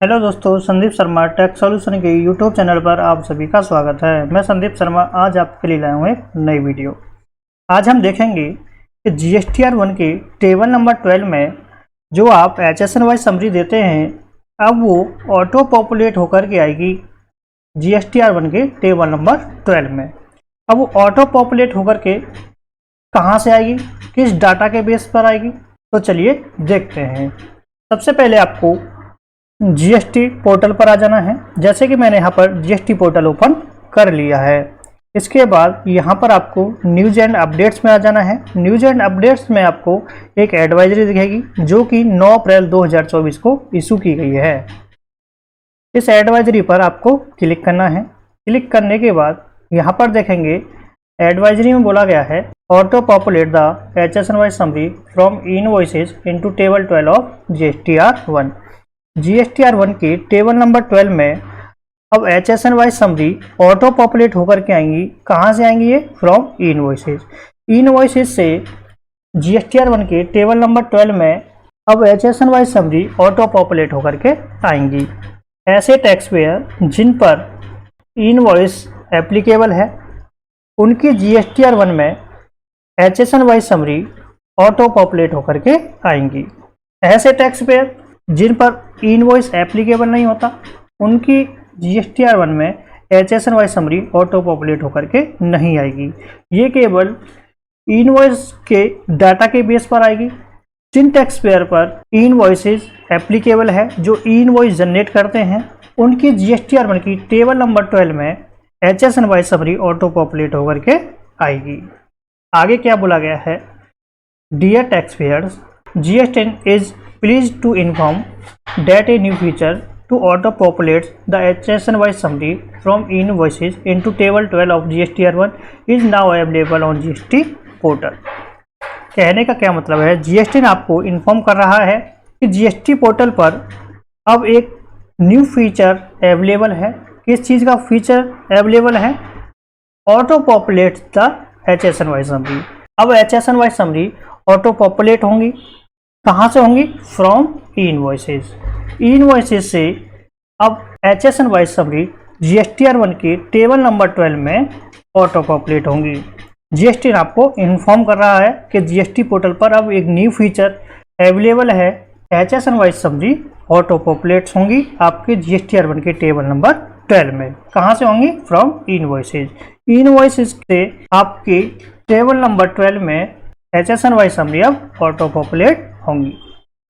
Hello दोस्तों, Sandeep Sharma take solution के YouTube channel पर आप सभी का स्वागत है। मैं संदीप शर्मा आज आपके लिए लाया हूँ एक नई वीडियो। आज हम देखेंगे कि GSTR1 के टेबल नंबर 12 में जो आप HSN वाइज समरी देते हैं, अब वो ऑटो पॉपुलेट होकर के आएगी GSTR1 के टेबल नंबर 12 में। अब वो ऑटो पॉपुलेट होकर के कहाँ से आएगी, किस डाटा के बेस पर आएगी, तो चलिए देखते हैं। सबसे पहले आपको GST पोर्टल पर आ जाना है। जैसे कि मैंने यहाँ पर GST पोर्टल ओपन कर लिया है। इसके बाद यहाँ पर आपको न्यूज़ एंड अपडेट्स में आ जाना है। न्यूज़ एंड अपडेट्स में आपको एक एडवाइजरी दिखेगी जो कि 9 अप्रैल 2024 को इशू की गई है। इस एडवाइजरी पर आपको क्लिक करना है। क्लिक करने के बाद यहाँ पर देखेंगे एडवाइजरी में बोला गया है auto populate the HSN wise summary from invoices into table 12 of GSTR1। GSTR1 के टेबल नंबर 12 में अब HSN wise summary auto populate होकर के आएंगी। कहाँ से आएंगी ये? From invoices. इनवॉइसेज से GSTR1 के टेबल नंबर 12 में अब HSN wise summary auto populate होकर के आएंगी। ऐसे टैक्स पेयर जिन पर इनवॉइस एप्लीकेबल है उनकी GSTR1 में HSN wise summary auto populate होकर के आएंगी। ऐसे टैक्स पेयर जिन पर इनवॉइस एप्लीकेबल नहीं होता उनकी GSTR1 में HSN wise summary auto populate होकर के नहीं आएगी। ये केवल इनवॉइस के डाटा के बेस पर आएगी। जिन टैक्स पेयर पर इनवॉइसेज एप्लीकेबल है, जो इनवॉइस जनरेट करते हैं, उनकी GSTR1 की टेबल नंबर 12 में HSN wise summary auto populate होकर के आएगी। आगे क्या बोला गया है? Dear tax payers, GSTN is pleased to inform that a new feature to auto populate the HSN wise summary from invoices into table 12 of GSTR1 is now available on GST portal। कहने का क्या मतलब है? GSTN आपको inform कर रहा है कि GST पोर्टल पर अब एक न्यू फीचर अवेलेबल है। किस चीज़ का फीचर अवेलेबल है? Auto populate the HSN wise summary. अब HSN wise summary auto populate होंगी। कहाँ से होंगी? From invoices. इनवॉइसेज से अब HSN वाइज समरी GSTR1 के टेबल नंबर 12 में ऑटो पॉपुलेट होंगी। GSTN आपको इन्फॉर्म कर रहा है कि GST पोर्टल पर अब एक न्यू फीचर अवेलेबल है। HSN वाइज समरी ऑटो पॉपुलेट्स होंगी आपके GSTR1 के टेबल नंबर 12 में। कहाँ से होंगी? From invoices. इनवॉइसेज से आपके टेबल नंबर 12 में HSN वाइज समरी अब ऑटो पॉपुलेट होंगी।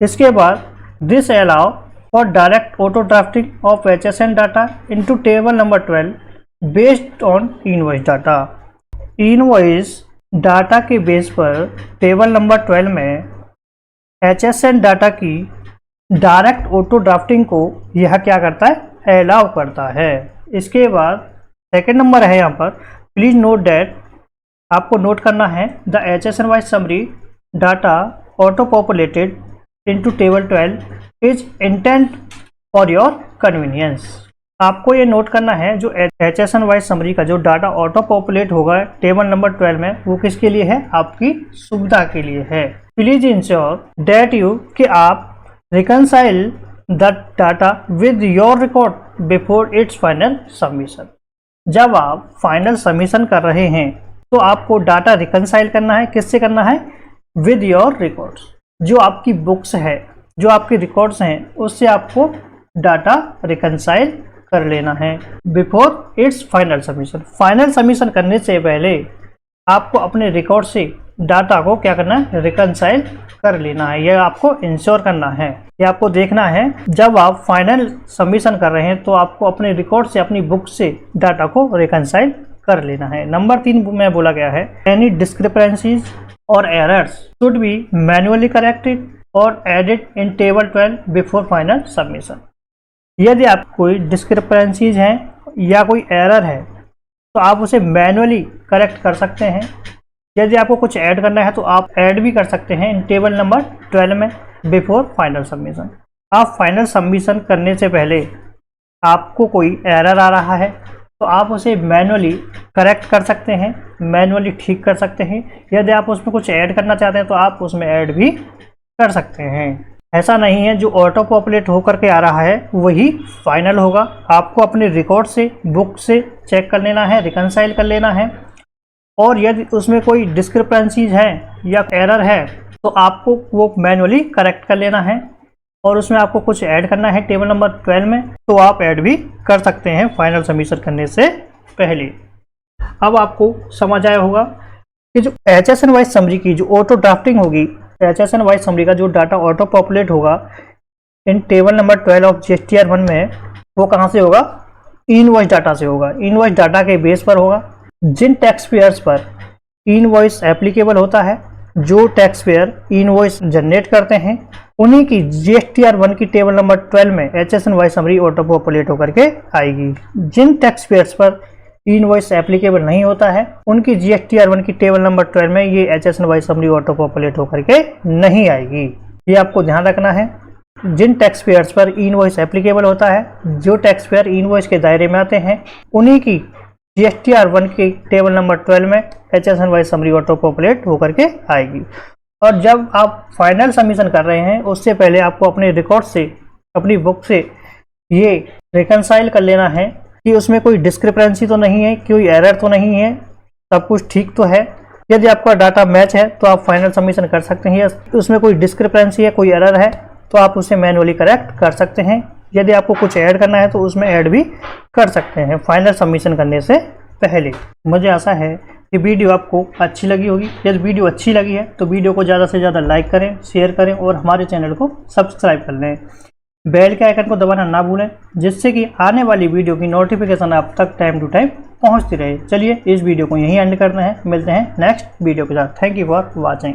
इसके बाद this allow for direct auto drafting of HSN data into table number 12 based on invoice data. Invoice data के बेस पर टेबल नंबर 12 में HSN डाटा की डायरेक्ट ऑटो ड्राफ्टिंग को यह क्या करता है? अलाउ करता है। इसके बाद सेकेंड नंबर है यहाँ पर, प्लीज नोट दैट, आपको नोट करना है the HSN wise summary data auto populated into table 12 is intent for your convenience. आपको ये नोट करना है जो HSN वाइज समरी का जो डाटा ऑटो पॉपुलेट होगा टेबल नंबर 12 में, वो किसके लिए है? आपकी सुविधा के लिए है। प्लीज इंश्योर दैट यू कि आप reconcile the data with your record before it's final submission. जब आप फाइनल सबमिशन कर रहे हैं तो आपको डाटा रिकनसाइल करना है। किससे करना है? With your records. जो आपकी बुक्स है, जो आपके रिकॉर्ड्स हैं, उससे आपको डाटा रिकनसाइल कर लेना है before it's final submission. Final submission करने से पहले आपको अपने रिकॉर्ड से डाटा को क्या करना है? रिकनसाइल कर लेना है। यह आपको इंश्योर करना है, यह आपको देखना है। जब आप फाइनल सबमिशन कर रहे हैं तो आपको अपने रिकॉर्ड से, अपनी बुक से डाटा को रिकनसाइल कर लेना है। नंबर 3 में बोला गया है एनी डिस्क्रिपेंसीज और errors should be manually corrected और added in table 12 before final submission. यदि आप कोई डिस्क्रिपेंसीज हैं या कोई एरर है तो आप उसे मैन्युअली करेक्ट कर सकते हैं। यदि आपको कुछ ऐड करना है तो आप ऐड भी कर सकते हैं इन टेबल नंबर 12 में बिफोर फाइनल सबमिशन। आप फाइनल सबमिशन करने से पहले आपको कोई एरर आ रहा है तो आप उसे मैन्युअली करेक्ट कर सकते हैं, मैन्युअली ठीक कर सकते हैं। यदि आप उसमें कुछ ऐड करना चाहते हैं तो आप उसमें ऐड भी कर सकते हैं। ऐसा नहीं है जो ऑटो पॉपुलेट होकर के आ रहा है वही फाइनल होगा। आपको अपने रिकॉर्ड से, बुक से चेक कर लेना है, रिकंसाइल कर लेना है, और यदि उसमें कोई डिस्क्रिपेंसीज है या एरर है तो आपको वो मैनुअली करेक्ट कर लेना है, और उसमें आपको कुछ ऐड करना है टेबल नंबर 12 में, तो आप ऐड भी कर सकते हैं फाइनल सबमिशन करने से पहले। अब आपको समझ आया होगा कि जो HSN वाइज समरी की जो ऑटो ड्राफ्टिंग होगी, HSN वाइज समरी का जो डाटा ऑटो पॉपुलेट होगा इन टेबल नंबर 12 ऑफ GSTR 1 में, वो कहाँ से होगा? इनवॉइस डाटा से होगा। इनवॉइस डाटा के बेस पर होगा। जिन टैक्स पेयर्स पर इनवॉइस एप्लीकेबल होता है, जो टैक्स पेयर इनवॉइस जनरेट करते हैं, उन्हीं की GSTR 1 की टेबल नंबर 12 में HSN wise summary auto populate होकर के आएगी। जिन टैक्स पेयर्स पर इनवॉइस एप्लीकेबल नहीं होता है, उनकी GSTR 1 की टेबल नंबर 12 में ये HSN wise summary auto populate होकर के नहीं आएगी। ये आपको ध्यान रखना है। जिन टैक्स पेयर्स पर इनवॉइस एप्लीकेबल होता है, जो टैक्स पेयर इनवॉइस के दायरे में आते हैं, उन्हीं की GSTR 1 की टेबल नंबर 12 में HSN wise summary auto populate होकर के आएगी। और जब आप फाइनल सबमिशन कर रहे हैं, उससे पहले आपको अपने रिकॉर्ड से, अपनी बुक से ये रिकंसाइल कर लेना है कि उसमें कोई डिस्क्रिपेंसी तो नहीं है, कोई एरर तो नहीं है, सब कुछ ठीक तो है। यदि आपका डाटा मैच है तो आप फाइनल सबमिशन कर सकते हैं। उसमें कोई डिस्क्रिपेंसी है, कोई एरर है, तो आप उसे मैनुअली करेक्ट कर सकते हैं। यदि आपको कुछ ऐड करना है तो उसमें ऐड भी कर सकते हैं फाइनल सबमिशन करने से पहले। मुझे आशा है कि वीडियो आपको अच्छी लगी होगी। यदि वीडियो अच्छी लगी है तो वीडियो को ज़्यादा से ज़्यादा लाइक करें, शेयर करें और हमारे चैनल को सब्सक्राइब कर लें। बेल के आइकन को दबाना ना भूलें, जिससे कि आने वाली वीडियो की नोटिफिकेशन आप तक टाइम टू टाइम पहुंचती रहे। चलिए इस वीडियो को यहीं एंड करते हैं, मिलते हैं नेक्स्ट वीडियो के साथ। Thank you for watching.